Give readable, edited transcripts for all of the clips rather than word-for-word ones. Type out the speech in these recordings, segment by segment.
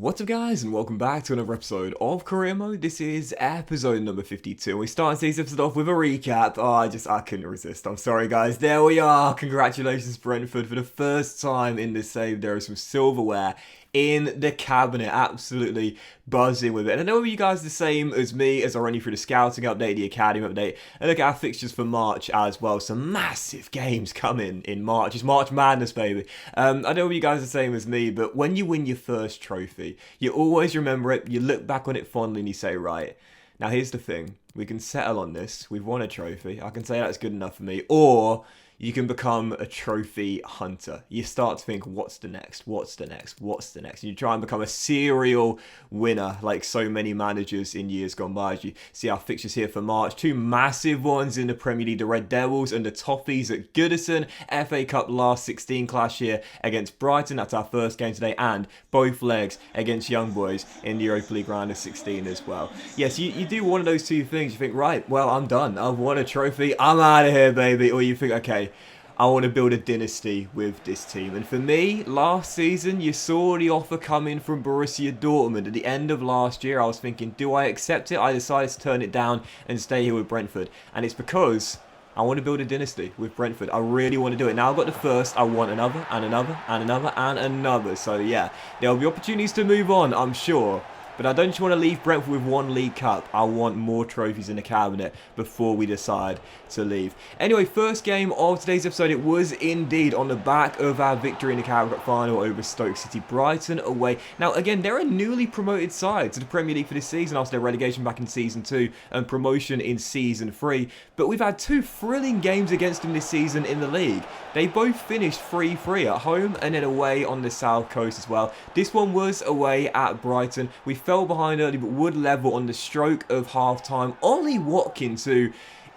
What's up guys, and welcome back to another episode of Career Mode. This is episode number 52. We start today's episode off with a recap. I couldn't resist. I'm sorry guys. There we are. Congratulations Brentford. For the first time in this save, there is some silverware in the cabinet. Absolutely buzzing with it. And I know you guys are the same as me as I run you through the scouting update, the academy update, and look at our fixtures for March as well. Some massive games coming in March. It's March Madness, baby. I know you guys are the same as me, but when you win your first trophy, you always remember it, you look back on it fondly and you say, right, now here's the thing. We can settle on this. We've won a trophy. I can say that's good enough for me. Or you can become a trophy hunter. You start to think, what's the next? What's the next? What's the next? And you try and become a serial winner like so many managers in years gone by. As you see our fixtures here for March. Two massive ones in the Premier League. The Red Devils and the Toffees at Goodison. FA Cup last 16 clash here against Brighton. That's our first game today. And both legs against Young Boys in the Europa League round of 16 as well. Yes, you do one of those two things. You think, right, well, I'm done. I've won a trophy. I'm out of here, baby. Or you think, okay, I want to build a dynasty with this team. And for me, last season, you saw the offer coming from Borussia Dortmund. At the end of last year, I was thinking, do I accept it? I decided to turn it down and stay here with Brentford. And it's because I want to build a dynasty with Brentford. I really want to do it. Now I've got the first, I want another, and another, and another, and another. So yeah, there'll be opportunities to move on, I'm sure. But I don't just want to leave Brentford with one League Cup. I want more trophies in the cabinet before we decide to leave. Anyway, first game of today's episode, it was indeed on the back of our victory in the Carabao Cup final over Stoke City. Brighton away. Now, again, they're a newly promoted side to the Premier League for this season after their relegation back in Season 2 and promotion in Season 3. But we've had two thrilling games against them this season in the league. They both finished 3-3 at home and then away on the South Coast as well. This one was away at Brighton. We fell behind early but would level on the stroke of half-time. Ollie Watkins, who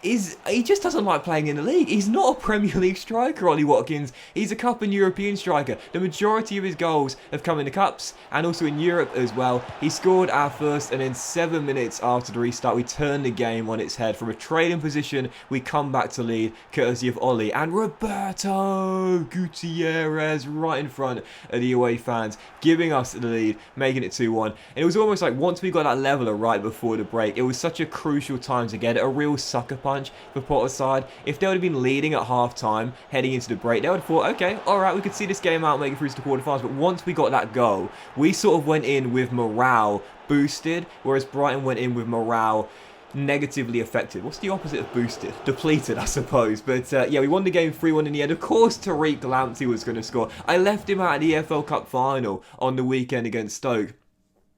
he just doesn't like playing in the league. He's not a Premier League striker, Ollie Watkins. He's a Cup and European striker. The majority of his goals have come in the Cups and also in Europe as well. He scored our first, and then 7 minutes after the restart, we turned the game on its head. From a trailing position, we come back to lead, courtesy of Ollie. And Roberto Gutierrez right in front of the away fans, giving us the lead, making it 2-1. And it was almost like once we got that leveler right before the break, it was such a crucial time to get it, a real sucker punch for Potter's side. If they would have been leading at half-time, heading into the break, they would have thought, okay, alright, we could see this game out, make it through to the quarterfinals. But once we got that goal, we sort of went in with morale boosted, whereas Brighton went in with morale negatively affected. What's the opposite of boosted? Depleted, I suppose. But yeah, we won the game 3-1 in the end. Of course, Tariq Lamptey was going to score. I left him out of the EFL Cup final on the weekend against Stoke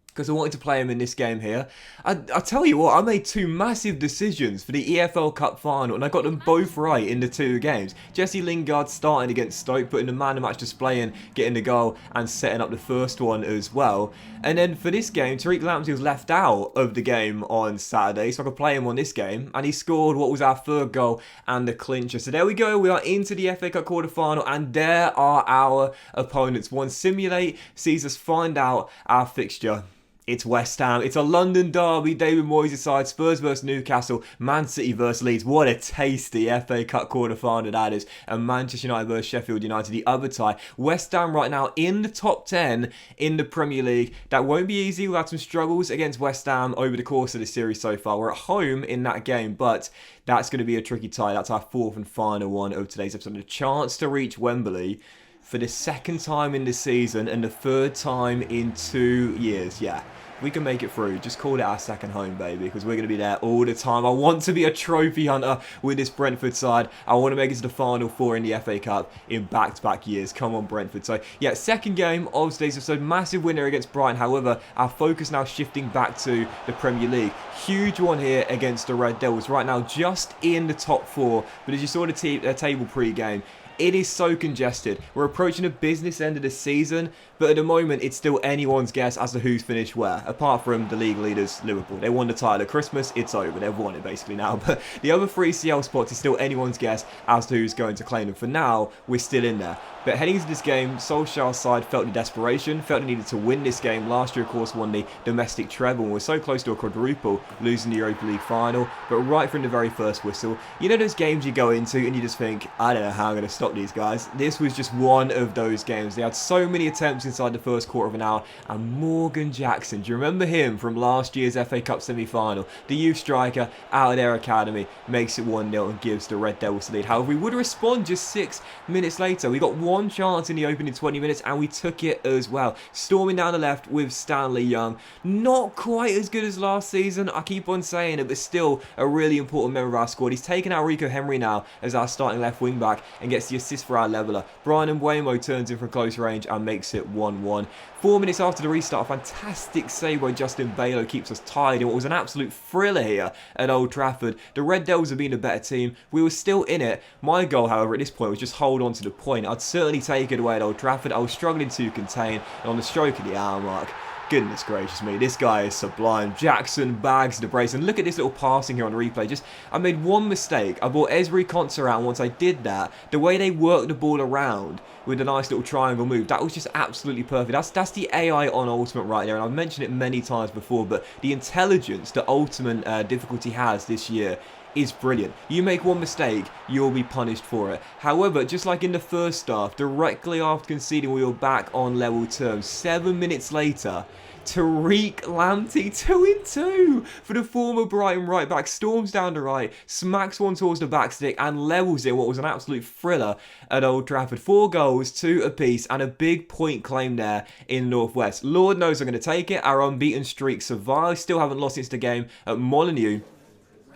because I wanted to play him in this game here. I tell you what, I made two massive decisions for the EFL Cup final, and I got them both right in the two games. Jesse Lingard starting against Stoke, putting the man of the match display in, getting the goal, and setting up the first one as well. And then for this game, Tariq Lamptey was left out of the game on Saturday, so I could play him on this game, and he scored what was our third goal and the clincher. So there we go, we are into the FA Cup quarter final, and there are our opponents. One Simulate sees us find out our fixture. It's West Ham. It's a London derby. David Moyes' side. Spurs versus Newcastle. Man City versus Leeds. What a tasty FA Cup quarter-final that is. And Manchester United versus Sheffield United, the other tie. West Ham right now in the top 10 in the Premier League. That won't be easy. We've had some struggles against West Ham over the course of the series so far. We're at home in that game, but that's going to be a tricky tie. That's our fourth and final one of today's episode. A chance to reach Wembley for the second time in this season and the third time in 2 years. Yeah, we can make it through. Just call it our second home, baby, because we're going to be there all the time. I want to be a trophy hunter with this Brentford side. I want to make it to the final four in the FA Cup in back-to-back years. Come on, Brentford. So, yeah, second game of today's episode. Massive winner against Brighton. However, our focus now shifting back to the Premier League. Huge one here against the Red Devils. Right now, just in the top four. But as you saw the table pre-game, it is so congested. We're approaching the business end of the season, but at the moment it's still anyone's guess as to who's finished where, apart from the league leaders, Liverpool. They won the title at Christmas, it's over, they've won it basically now, but the other three CL spots is still anyone's guess as to who's going to claim them. For now, we're still in there. But heading into this game, Solskjaer's side felt the desperation, felt they needed to win this game. Last year, of course, won the domestic treble and was so close to a quadruple, losing the Europa League final. But right from the very first whistle, you know those games you go into and you just think, I don't know how I'm going to stop stop these guys. This was just one of those games. They had so many attempts inside the first quarter of an hour. And Morgan Jackson, do you remember him from last year's FA Cup semi-final? The youth striker out of their academy makes it 1-0 and gives the Red Devils the lead. However, we would respond just 6 minutes later. We got one chance in the opening 20 minutes and we took it as well. Storming down the left with Stanley Young. Not quite as good as last season. I keep on saying it, but still a really important member of our squad. He's taken out Rico Henry now as our starting left wing back and gets the assist for our leveller. Brian Mbeumo turns in from close range and makes it 1-1. 4 minutes after the restart, a fantastic save by Justin Balo keeps us tied in what was an absolute thriller here at Old Trafford. The Red Devils have been a better team. We were still in it. My goal, however, at this point was just hold on to the point. I'd certainly take it away at Old Trafford. I was struggling to contain, and on the stroke of the hour mark, goodness gracious me, this guy is sublime. Jackson bags the brace, and look at this little passing here on the replay. I made one mistake. I brought Ezri Konsa out, and once I did that, the way they worked the ball around with a nice little triangle move, that was just absolutely perfect. That's the AI on Ultimate right there, and I've mentioned it many times before, but the intelligence that Ultimate difficulty has this year is brilliant. You make one mistake, you'll be punished for it. However, just like in the first half, directly after conceding, we were back on level terms. 7 minutes later, Tariq Lamptey 2-2 for the former Brighton right back. Storms down the right, smacks one towards the back stick and levels it what was an absolute thriller at Old Trafford. 4 goals, 2 apiece, and a big point claim there in Northwest. Lord knows I'm going to take it. Our unbeaten streak survives. Still haven't lost since the game at Molineux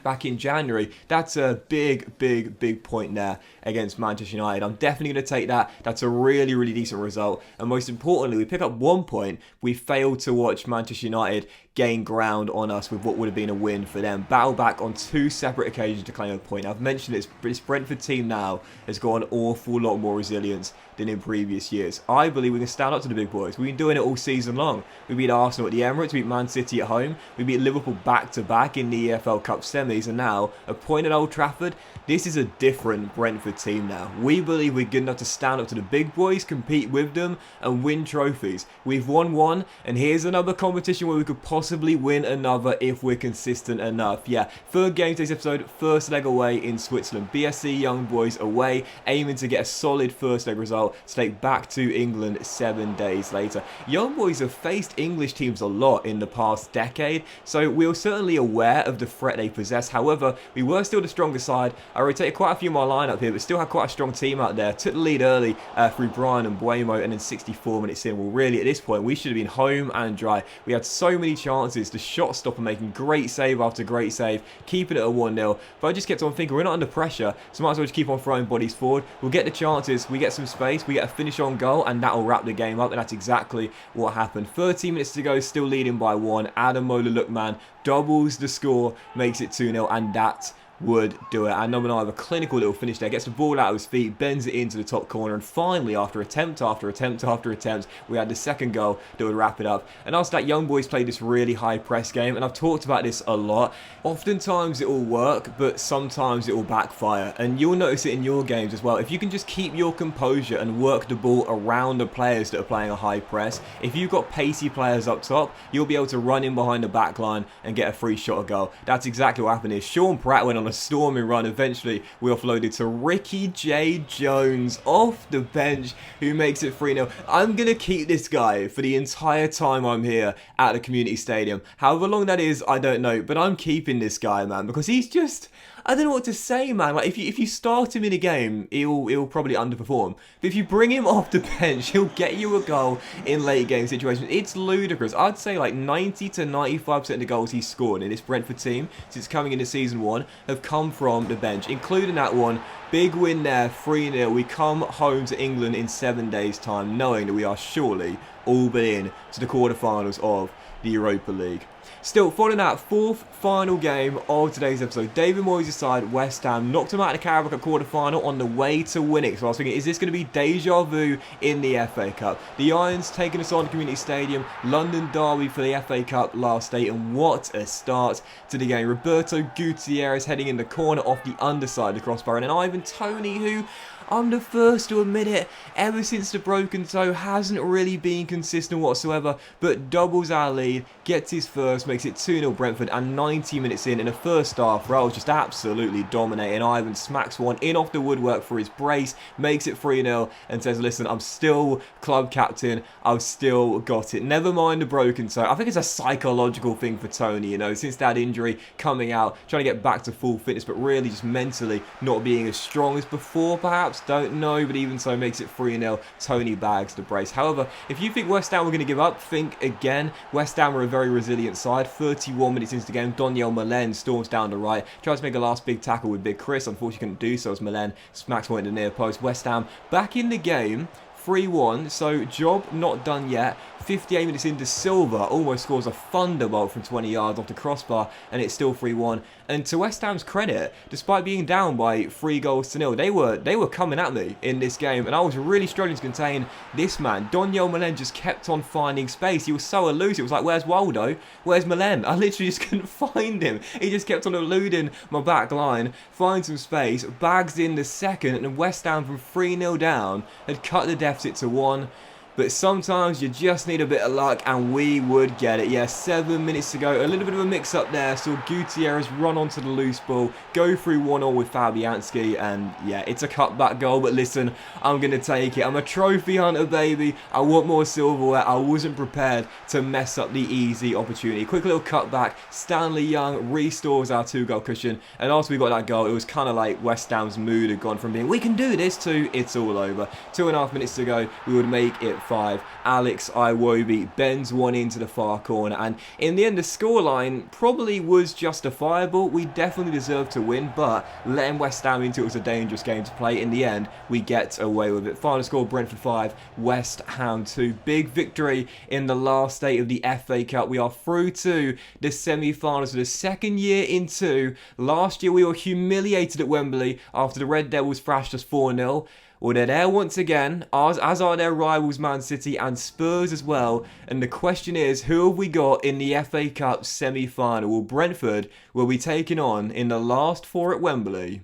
back in January. That's a big point there against Manchester United. I'm definitely going to take that. That's a really decent result. And most importantly, we pick up 1 point. We failed to watch Manchester United gain ground on us with what would have been a win for them. Battle back on 2 separate occasions to claim a point. I've mentioned this Brentford team now has got an awful lot more resilience than in previous years. I believe we can stand up to the big boys. We've been doing it all season long. We beat Arsenal at the Emirates, we beat Man City at home, we beat Liverpool back-to-back in the EFL Cup semis, and now a point at Old Trafford. This is a different Brentford team now. We believe we're good enough to stand up to the big boys, compete with them, and win trophies. We've won 1, and here's another competition where we could possibly win another if we're consistent enough. Yeah, 3rd game today's episode, first leg away in Switzerland. BSC Young Boys away, aiming to get a solid first leg result to take back to England 7 days later. Young Boys have faced English teams a lot in the past decade, so we were certainly aware of the threat they possess. However, we were still the stronger side. I rotated quite a few more lineup here, but still had quite a strong team out there. Took the lead early through Brian and Mbeumo, and then 64 minutes in, well, really, at this point, we should have been home and dry. We had so many chances. The shot stopper making great save after great save, keeping it at 1-0. But I just kept on thinking, we're not under pressure, so might as well just keep on throwing bodies forward. We'll get the chances, we get some space, we get a finish on goal, and that'll wrap the game up, and that's exactly what happened. 13 minutes to go, still leading by 1. Ademola Lookman doubles the score, makes it 2-0, and that would do it. And number 9 have a clinical little finish there, gets the ball out of his feet, bends it into the top corner, and finally, after attempt after attempt after attempt, we had the second goal that would wrap it up. And after that, Young Boys played this really high press game, and I've talked about this a lot. Oftentimes it will work, but sometimes it will backfire, and you'll notice it in your games as well. If you can just keep your composure and work the ball around the players that are playing a high press, if you've got pacey players up top, you'll be able to run in behind the back line and get a free shot of goal. That's exactly what happened here. Sean Pratt went on a storming run. Eventually, we offloaded to Ricky J. Jones off the bench, who makes it 3-0. I'm going to keep this guy for the entire time I'm here at the community stadium. However long that is, I don't know, but I'm keeping this guy, man, because he's just... I don't know what to say, man. Like, if you start him in a game, he'll probably underperform. But if you bring him off the bench, he'll get you a goal in late game situations. It's ludicrous. I'd say like 90 to 95% of the goals he's scored in this Brentford team since coming into season 1 have come from the bench, including that one. Big win there, 3-0. We come home to England in 7 days' time, knowing that we are surely all but in to the quarterfinals of the Europa League. Still, following that 4th final game of today's episode, David Moyes' side, West Ham, knocked him out of the Carabao Cup quarter-final on the way to winning. So I was thinking, is this going to be deja vu in the FA Cup? The Irons taking us on to Community Stadium, London derby for the FA Cup last day, and what a start to the game. Roberto Gutierrez heading in the corner off the underside of the crossbar, and then Ivan Toney, who... I'm the first to admit it, ever since the broken toe, hasn't really been consistent whatsoever, but doubles our lead, gets his first, makes it 2-0 Brentford, and 90 minutes in the first half, Raul's just absolutely dominating. Ivan smacks one in off the woodwork for his brace, makes it 3-0, and says, listen, I'm still club captain, I've still got it. Never mind the broken toe. I think it's a psychological thing for Tony, you know, since that injury, coming out, trying to get back to full fitness, but really just mentally not being as strong as before, perhaps, don't know, but even so, makes it 3-0. Tony bags the brace. However, if you think West Ham were going to give up, think again. West Ham were a very resilient side. 31 minutes into the game, Daniel Malen storms down the right, tries to make a last big tackle with Big Chris, unfortunately couldn't do so as Malen smacks one in the near post. West Ham back in the game, 3-1, so job not done yet. 58 minutes into, Silva almost scores a thunderbolt from 20 yards off the crossbar, and it's still 3-1. And to West Ham's credit, despite being down by 3-0, they were coming at me in this game, and I was really struggling to contain this man. Daniel Malen just kept on finding space. He was so elusive. It was like, where's Waldo? Where's Malen? I literally just couldn't find him. He just kept on eluding my back line, finds some space, bags in the second, and West Ham from 3-0 down had cut the deficit to 1. But sometimes you just need a bit of luck, and we would get it. Yeah, 7 minutes to go. A little bit of a mix-up there. Saw Gutierrez run onto the loose ball, go through 1-0 with Fabianski, and yeah, it's a cutback goal. But listen, I'm going to take it. I'm a trophy hunter, baby. I want more silverware. I wasn't prepared to mess up the easy opportunity. Quick little cutback. Stanley Young restores our 2-goal cushion, and after we got that goal, it was kind of like West Ham's mood had gone from being, we can do this, to it's all over. 2.5 minutes to go. We would make it 5. Alex Iwobi bends one into the far corner, and in the end the scoreline probably was justifiable. We definitely deserved to win, but letting West Ham into it was a dangerous game to play. In the end, we get away with it. Final score, Brentford 5, West Ham 2. Big victory in the last state of the FA Cup. We are through to the semi-finals for the second year in 2. Last year we were humiliated at Wembley after the Red Devils thrashed us 4-0. Well, they're there once again, as are their rivals Man City and Spurs as well. And the question is, who have we got in the FA Cup semi-final? Well, Brentford will be taking on in the last 4 at Wembley.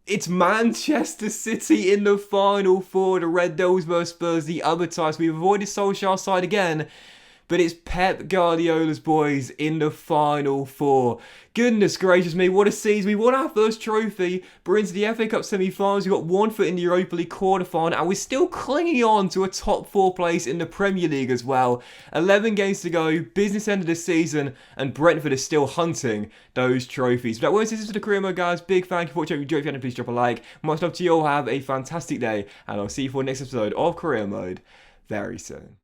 It's Manchester City in the final 4. The Red Devils versus Spurs, the other ties. We've avoided Solskjaer's side again, but it's Pep Guardiola's boys in the final 4. Goodness gracious me, what a season. We won our first trophy, but into the FA Cup semi-finals. We got 1 foot in the Europa League quarter-final, and we're still clinging on to a top 4 place in the Premier League as well. 11 games to go, business end of the season, and Brentford is still hunting those trophies. But that was this for the career mode, guys. Big thank you for watching. If you enjoyed, please drop a like. Much love to you all. Have a fantastic day, and I'll see you for the next episode of Career Mode very soon.